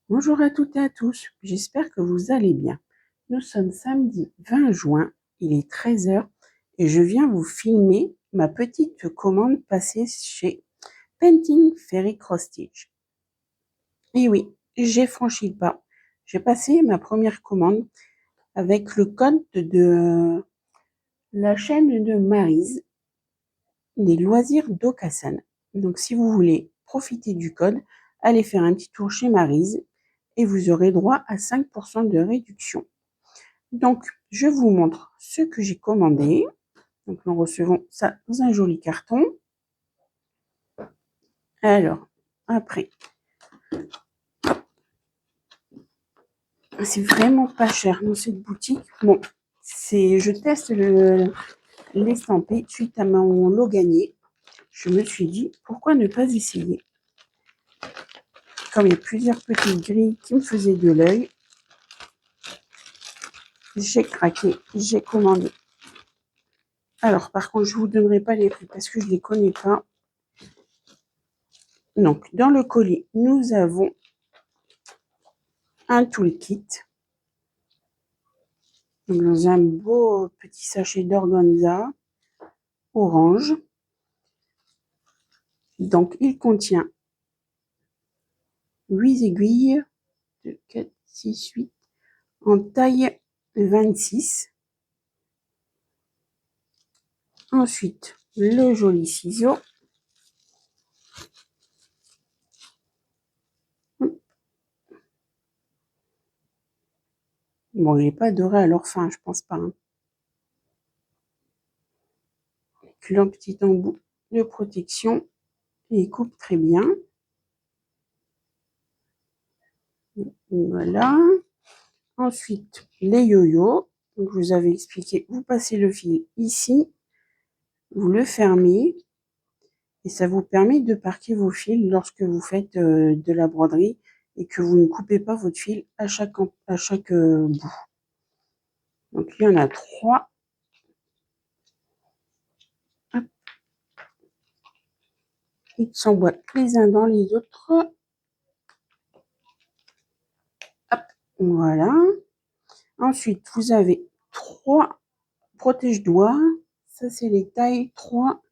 Bonjour à toutes et à tous, j'espère que vous allez bien. Nous sommes samedi 20 juin, il est 13 heures et je viens vous filmer ma petite commande passée chez Painting Fairy Cross Stitch. Et oui, j'ai franchi le pas. J'ai passé ma première commande avec le code de la chaîne de Maryse des loisirs d'Ocassan. Donc si vous voulez profiter du code, allez faire un petit tour chez Maryse et vous aurez droit à 5% de réduction. Donc, je vous montre ce que j'ai commandé. Donc, nous recevons ça dans un joli carton. Alors, après, c'est vraiment pas cher dans cette boutique. Bon, je teste l'estampé suite à mon lot gagné. Je me suis dit, pourquoi ne pas essayer? Comme il y a plusieurs petites grilles qui me faisaient de l'œil, j'ai craqué, j'ai commandé. Alors, par contre, je vous donnerai pas les prix parce que je les connais pas. Donc, dans le colis, nous avons un toolkit. Donc, dans un beau petit sachet d'organza orange. Donc, il contient 8 aiguilles, 2, 4, 6, 8, en taille 26. Ensuite, le joli ciseau. Bon, il n'est pas doré à leur fin, je pense pas. Hein. Avec leur petit embout de protection. Et il coupe très bien. Voilà. Ensuite, les yo-yo. Donc, je vous avais expliqué, vous passez le fil ici, vous le fermez et ça vous permet de parquer vos fils lorsque vous faites de la broderie et que vous ne coupez pas votre fil à chaque bout. Donc, il y en a 3. Hop. Ils s'emboîtent les uns dans les autres. Hop. Voilà. Ensuite, vous avez 3 protège-doigts. Ça, c'est les tailles 3,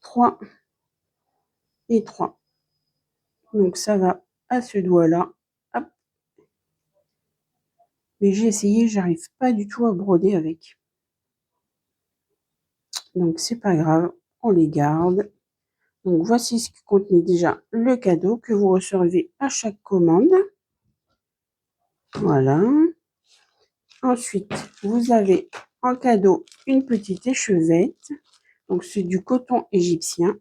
3 et 3. Donc, ça va à ce doigt-là. Hop. Mais j'ai essayé, j'arrive pas du tout à broder avec. Donc, c'est pas grave, on les garde. Donc, voici ce qui contenait déjà le cadeau que vous recevez à chaque commande. Voilà. Ensuite, vous avez en cadeau une petite échevette. Donc, c'est du coton égyptien.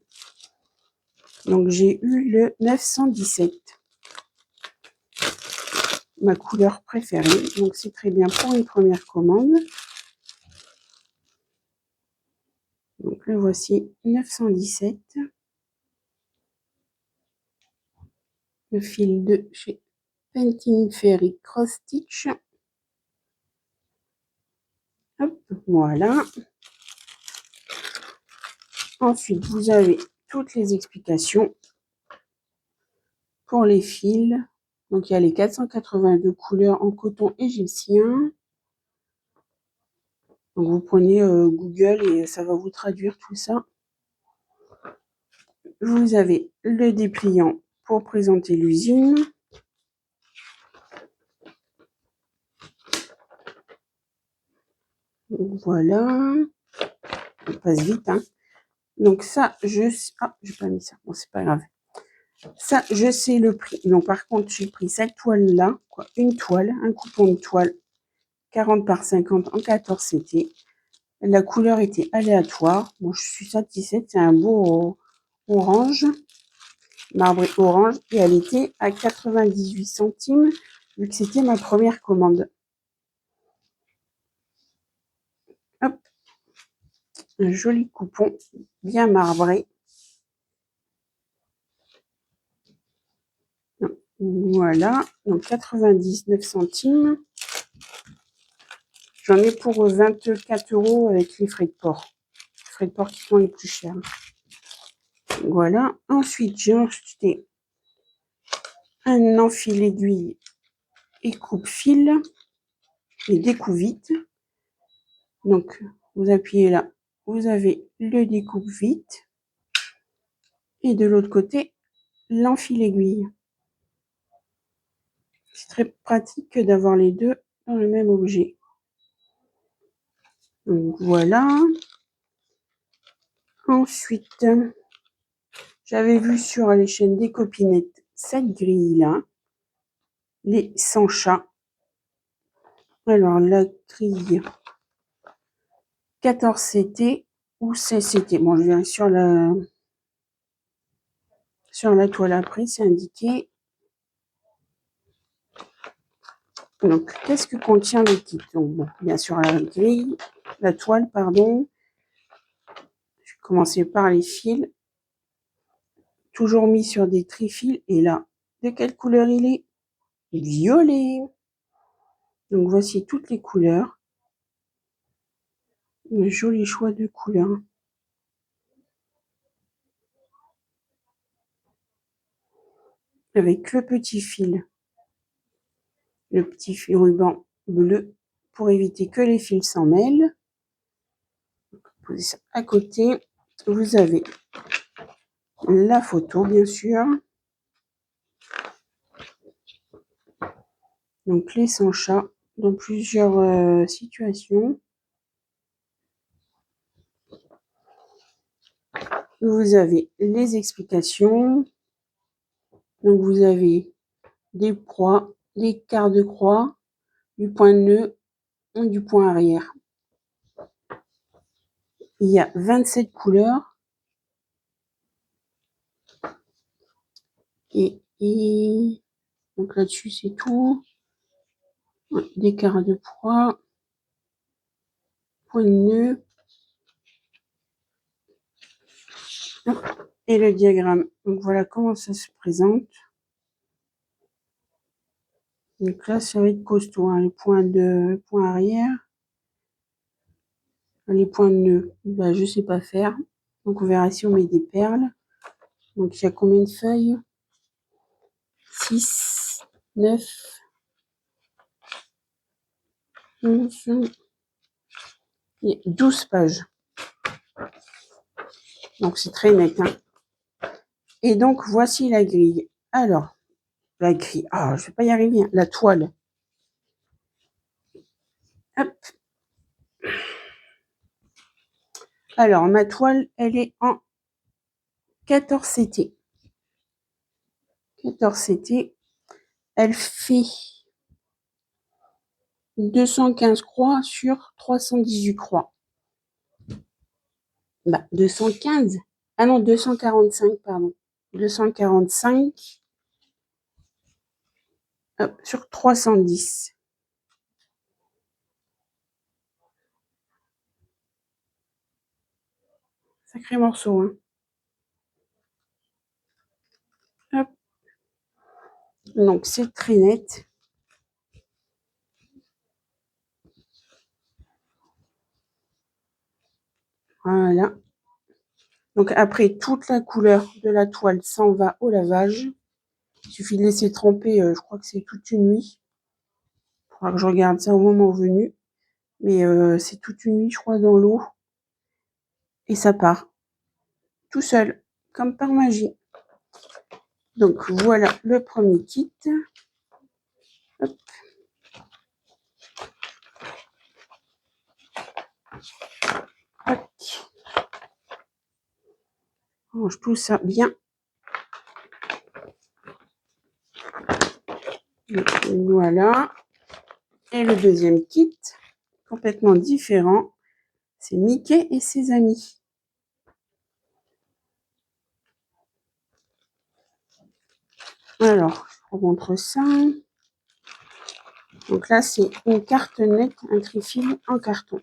Donc, j'ai eu le 917. Ma couleur préférée. Donc, c'est très bien pour une première commande. Donc, le voici, 917. Le fil de chez Painting Fairy Cross Stitch. Hop, voilà. Ensuite, vous avez toutes les explications pour les fils. Donc, il y a les 482 couleurs en coton égyptien. Donc, vous prenez Google et ça va vous traduire tout ça. Vous avez le dépliant pour présenter l'usine. Voilà. On passe vite, hein. Donc, ça, j'ai pas mis ça. Bon, c'est pas grave. Ça, je sais le prix. Donc, par contre, j'ai pris cette toile-là, une toile, un coupon de toile, 40 par 50 en 14 CT. La couleur était aléatoire. Bon, je suis satisfaite. C'est un beau orange, marbré orange. Et elle était à 98 centimes, vu que c'était ma première commande. Hop. Un joli coupon, bien marbré. Voilà. Donc, 99 centimes. J'en ai pour 24 € avec les frais de port. Les frais de port qui sont les plus chers. Voilà. Ensuite, j'ai acheté un enfil aiguille et coupe-fil et découpe-vite. Donc, vous appuyez là, vous avez le découpe-vite et de l'autre côté, l'enfil aiguille. C'est très pratique d'avoir les deux dans le même objet. Donc voilà. Ensuite, j'avais vu sur les chaînes des copinettes cette grille-là, les 100 chats. Alors, la grille 14CT ou 16CT. Bon, je viens sur la toile après, c'est indiqué. Donc, qu'est-ce que contient le kit? Donc, bon, bien sûr, la toile, pardon. Je vais commencer par les fils. Toujours mis sur des trifils. Et là, de quelle couleur il est? Violet. Donc, voici toutes les couleurs. Un joli choix de couleurs. Avec le petit fil ruban bleu pour éviter que les fils s'en mêlent. Posez ça à côté. Vous avez la photo, bien sûr. Donc, les 100 chats dans plusieurs situations. Vous avez les explications. Donc, vous avez des proies, des quarts de croix, du point de nœud et du point arrière. Il y a 27 couleurs. Et donc là-dessus, c'est tout. Des quarts de proie, point de nœud. Et le diagramme. Donc voilà comment ça se présente. Donc là, ça va être costaud, hein, les points arrière. Les points de nœud, bah, je sais pas faire. Donc on verra si on met des perles. Donc il y a combien de feuilles? 6, 9, 11, 12 pages. Donc c'est très net. Hein. Et donc voici la grille. Alors, la grille. Ah, je vais pas y arriver. Hein. La toile. Hop. Alors, ma toile, elle est en 14CT. 14CT. Elle fait 215 croix sur 318 croix. Bah, 215. Ah non, 245, pardon. 245 sur 310. Sacré morceau, hein. Hop. Donc, c'est très net. Voilà. Donc, après, toute la couleur de la toile s'en va au lavage. Il suffit de laisser tremper, je crois que c'est toute une nuit. Il faudra que je regarde ça au moment venu. Mais c'est toute une nuit, je crois, dans l'eau. Et ça part. Tout seul. Comme par magie. Donc, voilà le premier kit. Hop. Hop. On range tout ça bien. Voilà. Et le deuxième kit, complètement différent, c'est Mickey et ses amis. Alors, je vous montre ça. Donc là, c'est une cartonnette, un trifil en carton.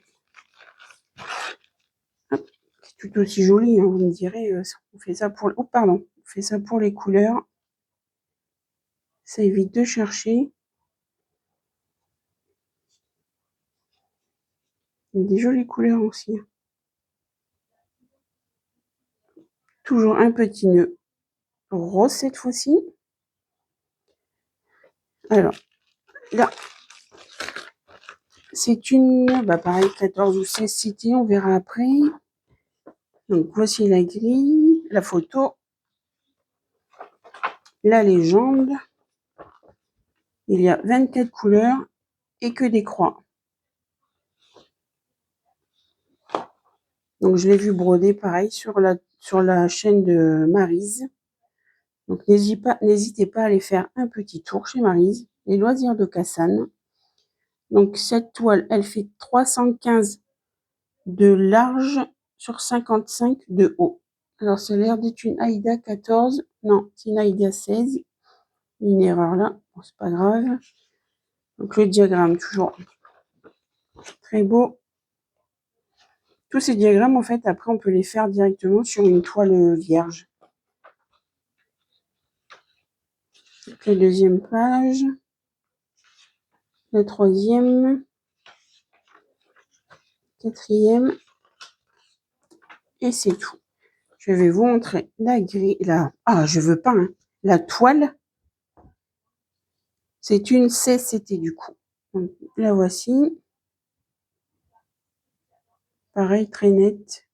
C'est tout aussi joli, hein, vous me direz. On fait ça pour... Oh, pardon. On fait ça pour les couleurs. Ça évite de chercher. Il y a des jolies couleurs aussi. Toujours un petit nœud rose cette fois-ci. Alors, là, c'est une, pareil, 14 ou 16 cités, on verra après. Donc, voici la grille, la photo, la légende. Il y a 24 couleurs et que des croix. Donc, je l'ai vu broder pareil sur la chaîne de Maryse. Donc, n'hésitez pas à aller faire un petit tour chez Maryse, les loisirs de Cassagne. Donc, cette toile, elle fait 315 de large sur 55 de haut. Alors, ça a l'air d'être une Aïda 14. Non, c'est une Aïda 16. Une erreur là. Bon, c'est pas grave. Donc, le diagramme, toujours très beau. Tous ces diagrammes, en fait, après, on peut les faire directement sur une toile vierge. Donc, la deuxième page. La troisième. Quatrième. Et c'est tout. Je vais vous montrer la grille. Je veux pas, hein. La toile. C'est une CCT du coup. Donc, la voici. Pareil, très nette.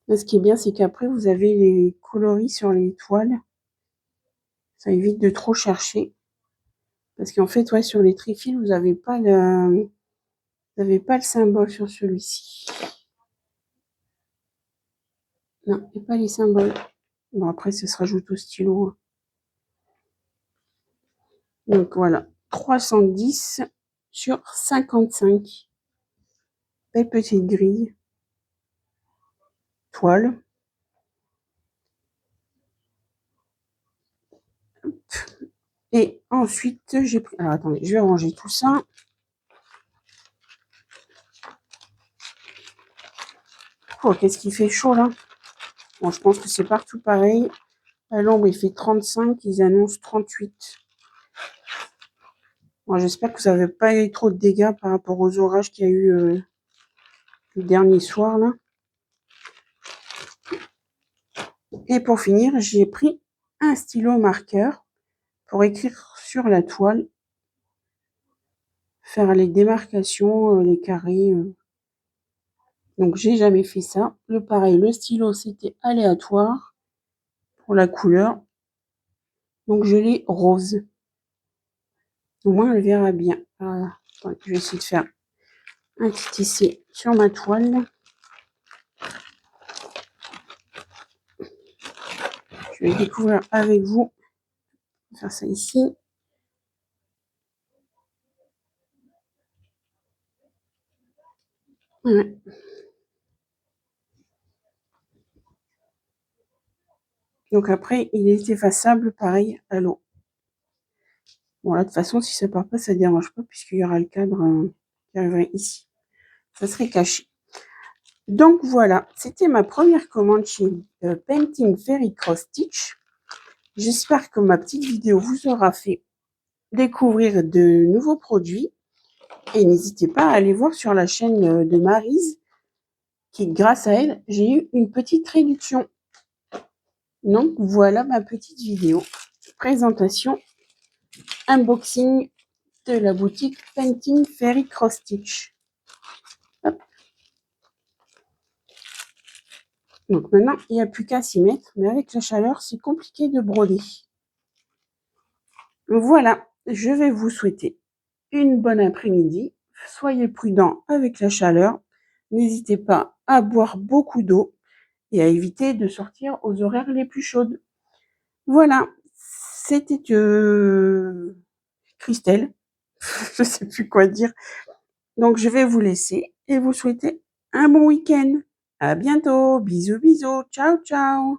Là, ce qui est bien, c'est qu'après, vous avez les coloris sur les toiles. Ça évite de trop chercher. Parce qu'en fait, ouais, sur les trifils, vous n'avez pas le symbole sur celui-ci. Non, il n'y a pas les symboles. Bon, après, ça se rajoute au stylo. Donc, voilà. 310 sur 55. Belle petite grille. Toile. Et ensuite, j'ai pris... Alors, attendez, je vais ranger tout ça. Oh, qu'est-ce qu'il fait chaud, là. Bon, je pense que c'est partout pareil. À l'ombre, il fait 35. Ils annoncent 38. Bon, j'espère que ça n'avait pas eu trop de dégâts par rapport aux orages qu'il y a eu le dernier soir, là. Et pour finir, j'ai pris un stylo marqueur pour écrire sur la toile. Faire les démarcations, les carrés. Donc, j'ai jamais fait ça. Pareil, le stylo, c'était aléatoire pour la couleur. Donc, je l'ai rose. Au moins, elle verra bien. Voilà. Attends, je vais essayer de faire un petit essai sur ma toile. Je vais découvrir avec vous. Je vais faire ça ici. Ouais. Donc après, il est effaçable, pareil, à l'eau. Bon, là, de toute façon, si ça part pas, ça ne dérange pas, puisqu'il y aura le cadre qui arriverait ici. Ça serait caché. Donc voilà, c'était ma première commande chez Painting Fairy Cross Stitch. J'espère que ma petite vidéo vous aura fait découvrir de nouveaux produits. Et n'hésitez pas à aller voir sur la chaîne de Maryse, qui grâce à elle, j'ai eu une petite réduction. Donc voilà ma petite vidéo. Présentation, unboxing de la boutique Painting Fairy Cross Stitch. Hop. Donc maintenant, il n'y a plus qu'à s'y mettre, mais avec la chaleur, c'est compliqué de broder. Voilà, je vais vous souhaiter une bonne après-midi. Soyez prudents avec la chaleur. N'hésitez pas à boire beaucoup d'eau et à éviter de sortir aux horaires les plus chaudes. Voilà, c'était Christelle. Je ne sais plus quoi dire. Donc, je vais vous laisser et vous souhaiter un bon week-end. À bientôt. Bisous, bisous. Ciao, ciao.